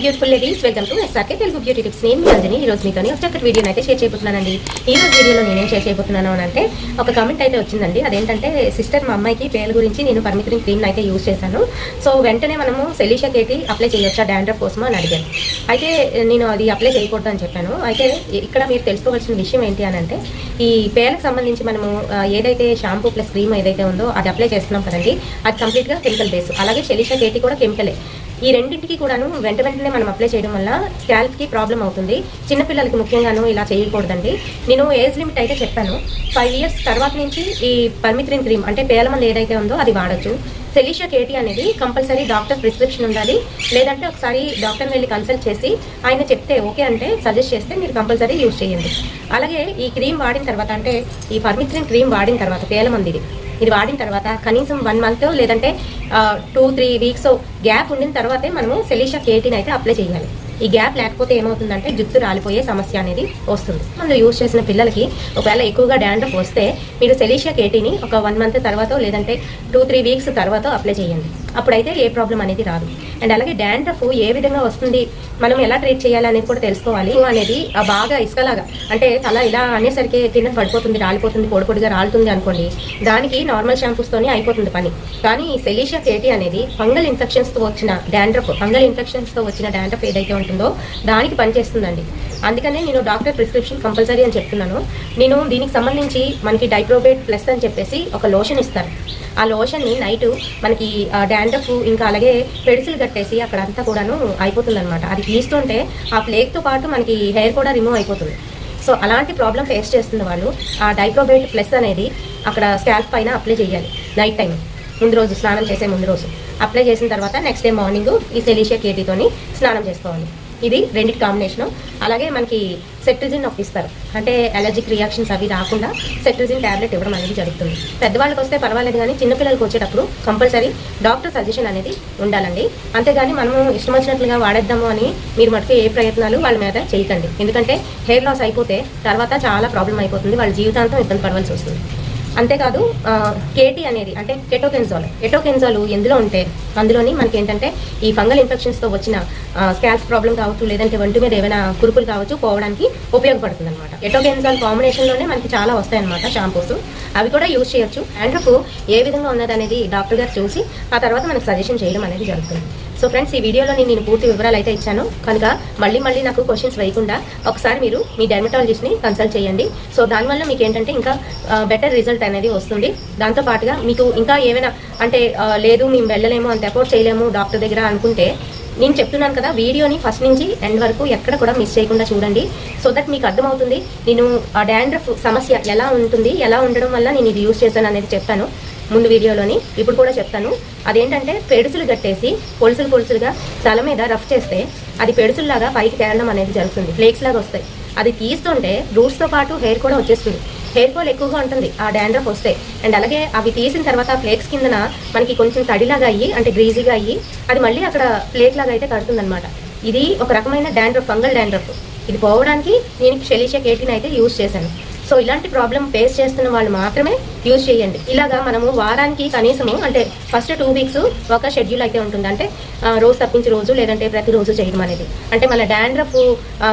Beautiful ladies, welcome to SRK Telugu beauty tips. నేను మీ అంజని. ఈ రోజు మీతోని ఒక చక్కటి వీడియోని అయితే షేర్ చేయబోతున్నానండి. ఈ రోజు వీడియోలో నేనేం షేర్ చేయబోతున్నాను అంటే ఒక కామెంట్ అయితే వచ్చిందండి. అదేంటంటే సిస్టర్, మా అమ్మాయికి పేల గురించి నేను పర్మిత్రిన్ క్రీమ్ అయితే యూజ్ చేశాను. సో వెంటనే మనము సెలీషియా కేటీ అప్లై చేయొచ్చా డాండ్రఫ్ కోసం అని అడిగాను. అయితే నేను అది అప్లై చేయకూడదు అని చెప్పాను. అయితే ఇక్కడ మీరు తెలుసుకోవాల్సిన విషయం ఏంటి అని అంటే, ఈ పేలకు సంబంధించి మనము ఏదైతే షాంపూ ప్లస్ క్రీమ్ ఏదైతే ఉందో అది అప్లై చేస్తున్నాం కదండి, అది కంప్లీట్గా కెమికల్ బేస్. అలాగే సెలీషియా కేటీ కూడా కెమికలే. ఈ రెండింటికి కూడాను వెంటనే మనం అప్లై చేయడం వల్ల స్కాల్ప్కి ప్రాబ్లం అవుతుంది. చిన్నపిల్లలకి ముఖ్యంగాను ఇలా చేయకూడదండి. నేను ఏజ్ లిమిట్ అయితే చెప్పాను. 5 years తర్వాత నుంచి ఈ పర్మిత్రిన్ క్రీమ్ అంటే పేలమంది ఏదైతే ఉందో అది వాడచ్చు. సెలీషియా కేటీ అనేది కంపల్సరీ డాక్టర్ ప్రిస్క్రిప్షన్ ఉండాలి. లేదంటే ఒకసారి డాక్టర్ వెళ్ళి కన్సల్ట్ చేసి ఆయన చెప్తే ఓకే అంటే సజెస్ట్ చేస్తే మీరు కంపల్సరీ యూజ్ చేయండి. అలాగే ఈ క్రీమ్ వాడిన తర్వాత, అంటే ఈ పర్మిత్రిన్ క్రీమ్ వాడిన తర్వాత పేలమంది ఇది వాడిన తర్వాత కనీసం 1 month లేదంటే 2-3 weeks గ్యాప్ ఉండిన తర్వాతే మనము సెలీషియా కేటీని అయితే అప్లై చేయాలి. ఈ గ్యాప్ లేకపోతే ఏమవుతుందంటే జుట్టు రాలిపోయే సమస్య అనేది వస్తుంది. మనం యూజ్ చేసిన పిల్లలకి ఒకవేళ ఎక్కువగా డాండ్రఫ్ వస్తే మీరు సెలీషియా కేటీని ఒక 1 month తర్వాత లేదంటే 2-3 weeks తర్వాత అప్లై చేయండి. అప్పుడైతే ఏ ప్రాబ్లం అనేది రాదు. అండ్ అలాగే డాండ్రఫ్ ఏ విధంగా వస్తుంది, మనం ఎలా ట్రీట్ చేయాలి అనేది కూడా తెలుసుకోవాలి. అనేది బాగా ఇసుకలాగా అంటే తల ఇలా అనేసరికి కింద పడిపోతుంది, రాలిపోతుంది, పొడిగా రాలుతుంది అనుకోండి, దానికి నార్మల్ షాంపూస్తోనే అయిపోతుంది పని. కానీ ఈ సెలీషియా కేటీ అనేది ఫంగల్ ఇన్ఫెక్షన్స్తో వచ్చిన డాండ్రఫ్ ఏదైతే ఉంటుందో దానికి పనిచేస్తుందండి. అందుకనే నేను డాక్టర్ ప్రిస్క్రిప్షన్ కంపల్సరీ అని చెప్తున్నాను. నేను దీనికి సంబంధించి మనకి డైప్రోబేట్ ప్లస్ అని చెప్పేసి ఒక లోషన్ ఇస్తాను. ఆ లోషన్ని నైట్ మనకి డాండ్రఫ్ ఇంకా అలాగే పెడిసిల్ కట్టేసి అక్కడ అంతా కూడాను అయిపోతుంది అనమాట. అది తీస్తుంటే ఆ ప్లేక్తో పాటు మనకి హెయిర్ కూడా రిమూవ్ అయిపోతుంది. సో అలాంటి ప్రాబ్లం ఫేస్ చేస్తున్న వాళ్ళు ఆ డైప్రోబేట్ ప్లస్ అనేది అక్కడ స్కాల్ప్ పైన అప్లై చేయాలి. నైట్ టైం ముందు రోజు, స్నానం చేసే ముందు రోజు అప్లై చేసిన తర్వాత నెక్స్ట్ డే మార్నింగ్ ఈ సెలీషియా కేటీతోని స్నానం చేసుకోవాలి. ఇది రెండింటి కాంబినేషను. అలాగే మనకి సెట్రిజిన్ ఒకటి ఇస్తారు, అంటే అలర్జిక్ రియాక్షన్స్ అవి రాకుండా సెట్రిజిన్ ట్యాబ్లెట్ ఇవ్వడం అనేది జరుగుతుంది. పెద్దవాళ్ళకి వస్తే పర్వాలేదు, కానీ చిన్నపిల్లలకి వచ్చేటప్పుడు కంపల్సరీ డాక్టర్ సజెషన్ అనేది ఉండాలండి. అంతేగాని మనము ఇష్టం వచ్చినట్లుగా వాడేద్దాము అని మీరు మటుకు ఏ ప్రయత్నాలు వాళ్ళ మీద చేయకండి. ఎందుకంటే హెయిర్ లాస్ అయిపోతే తర్వాత చాలా ప్రాబ్లం అయిపోతుంది, వాళ్ళ జీవితాంతం ఇబ్బంది పడవలసి వస్తుంది. అంతేకాదు కేటీ అనేది అంటే కెటోకెన్జాల్ ఎందులో ఉంటే అందులోని మనకి ఏంటంటే ఈ ఫంగల్ ఇన్ఫెక్షన్స్తో వచ్చిన స్కాల్ప్ ప్రాబ్లం కావచ్చు, లేదంటే ఒంటి మీద ఏమైనా కురుపులు కావచ్చు పోవడానికి ఉపయోగపడుతుంది అనమాట. కెటోకెన్జాల్ కాంబినేషన్లోనే మనకి చాలా వస్తాయన్నమాట షాంపూస్, అవి కూడా యూజ్ చేయొచ్చు. డాండ్రఫ్ ఏ విధంగా ఉన్నది అనేది డాక్టర్ గారు చూసి ఆ తర్వాత మనకు సజెషన్ చేయడం అనేది జరుగుతుంది. సో ఫ్రెండ్స్, ఈ వీడియోలో నేను పూర్తి వివరాలు అయితే ఇచ్చాను కనుక మళ్ళీ నాకు క్వశ్చన్స్ వేయకుండా ఒకసారి మీరు మీ డెర్మటాలజిస్ట్ని కన్సల్ట్ చేయండి. సో దానివల్ల మీకు ఏంటంటే ఇంకా బెటర్ రిజల్ట్ అనేది వస్తుంది. దాంతోపాటుగా మీకు ఇంకా ఏమైనా అంటే లేదు మేము వెళ్ళలేము, అంత ఎఫోర్డ్ చేయలేము డాక్టర్ దగ్గర అనుకుంటే నేను చెప్తున్నాను కదా, వీడియోని ఫస్ట్ నుంచి ఎండ్ వరకు ఎక్కడ కూడా మిస్ చేయకుండా చూడండి. సో దట్ మీకు అర్థమవుతుంది నేను ఆ డాండ్రఫ్ సమస్య ఎలా ఉంటుంది, ఎలా ఉండడం వల్ల నేను ఇది యూజ్ చేశాను అనేది చెప్తాను ముందు వీడియోలోని. ఇప్పుడు కూడా చెప్తాను. అదేంటంటే పెడుసులు కట్టేసి పొలుసులుగా తల మీద రఫ్ చేస్తే అది పెడుసుల్లాగా పైకి తేలడం అనేది జరుగుతుంది, ఫ్లేక్స్ లాగా వస్తాయి. అది తీస్తుంటే రూట్స్తో పాటు హెయిర్ కూడా వచ్చేస్తుంది. హెయిర్ ఫాల్ ఎక్కువగా ఉంటుంది ఆ డాండ్రఫ్ వస్తే. అండ్ అలాగే అవి తీసిన తర్వాత ఫ్లేక్స్ కిందన మనకి కొంచెం తడిలాగా అయ్యి అంటే గ్రీజీగా అయ్యి అది మళ్ళీ అక్కడ ఫ్లేక్ లాగా అయితే కడుతుంది అనమాట. ఇది ఒక రకమైన డాండ్రఫ్, ఫంగల్ డాండ్రఫ్. ఇది పోవడానికి నేను సెలీషియా కేటీని అయితే యూజ్ చేశాను. సో ఇలాంటి ప్రాబ్లం ఫేస్ చేస్తున్న వాళ్ళు మాత్రమే యూజ్ చేయండి. ఇలాగా మనము వారానికి కనీసము అంటే ఫస్ట్ 2 weeks ఒక షెడ్యూల్ అయితే ఉంటుంది. అంటే రోజు తప్పించి రోజు లేదంటే ప్రతిరోజు చేయడం అనేది, అంటే మన డాండ్రఫ్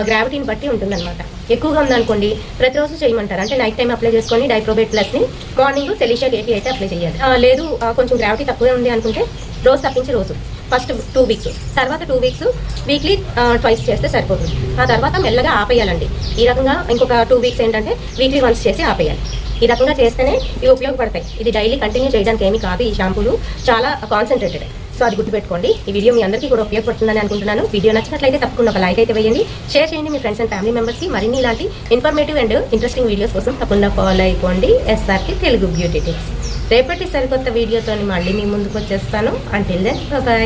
గ్రావిటీని బట్టి ఉంటుందన్నమాట. ఎక్కువగా ఉందనుకోండి ప్రతిరోజు చేయమంటారు, అంటే నైట్ టైం అప్లై చేసుకొని డైప్రోబేట్ ప్లస్ని మార్నింగ్ సెలీషియా కేటీ అయితే అప్లై చేయాలి. లేదు కొంచెం గ్రావిటీ తక్కువే ఉంది అనుకుంటే రోజు తప్పించి రోజు ఫస్ట్ 2 weeks, తర్వాత 2 weeks వీక్లీ ట్వైస్ చేస్తే సరిపోతుంది. ఆ తర్వాత మెల్లగా ఆపేయాలండి. ఈ రకంగా ఇంకొక 2 weeks ఏంటంటే వీక్లీ వన్స్ చేసి ఆపేయాలి. ఈ రకంగా చేస్తేనే ఇవి ఉపయోగపడతాయి. ఇది డైలీ కంటిన్యూ చేయడానికి ఏమీ కాదు. ఈ షాంపూలు చాలా కాన్సన్ట్రేటెడ్. సో అది గుర్తుపెట్టుకోండి. ఈ వీడియో మీ అందరికీ కూడా ఉపయోగపడుతుందని అనుకుంటున్నాను. వీడియో నచ్చినట్లయితే తప్పకుండా ఒక లైక్ అయితే వేయండి, షేర్ చేయండి మీ ఫ్రెండ్స్ అండ్ ఫ్యామిలీ మెంబర్స్కి. మరిన్ని ఇలాంటి ఇన్ఫర్మేటివ్ అండ్ ఇంట్రెస్టింగ్ వీడియోస్ కోసం తప్పకుండా ఫాలో అయిపోండి ఎస్ఆర్కే తెలుగు బ్యూటీ టిప్స్. రేపటి సరికొత్త వీడియోతో మళ్ళీ మీ ముందుకు వచ్చేస్తాను. Until then by.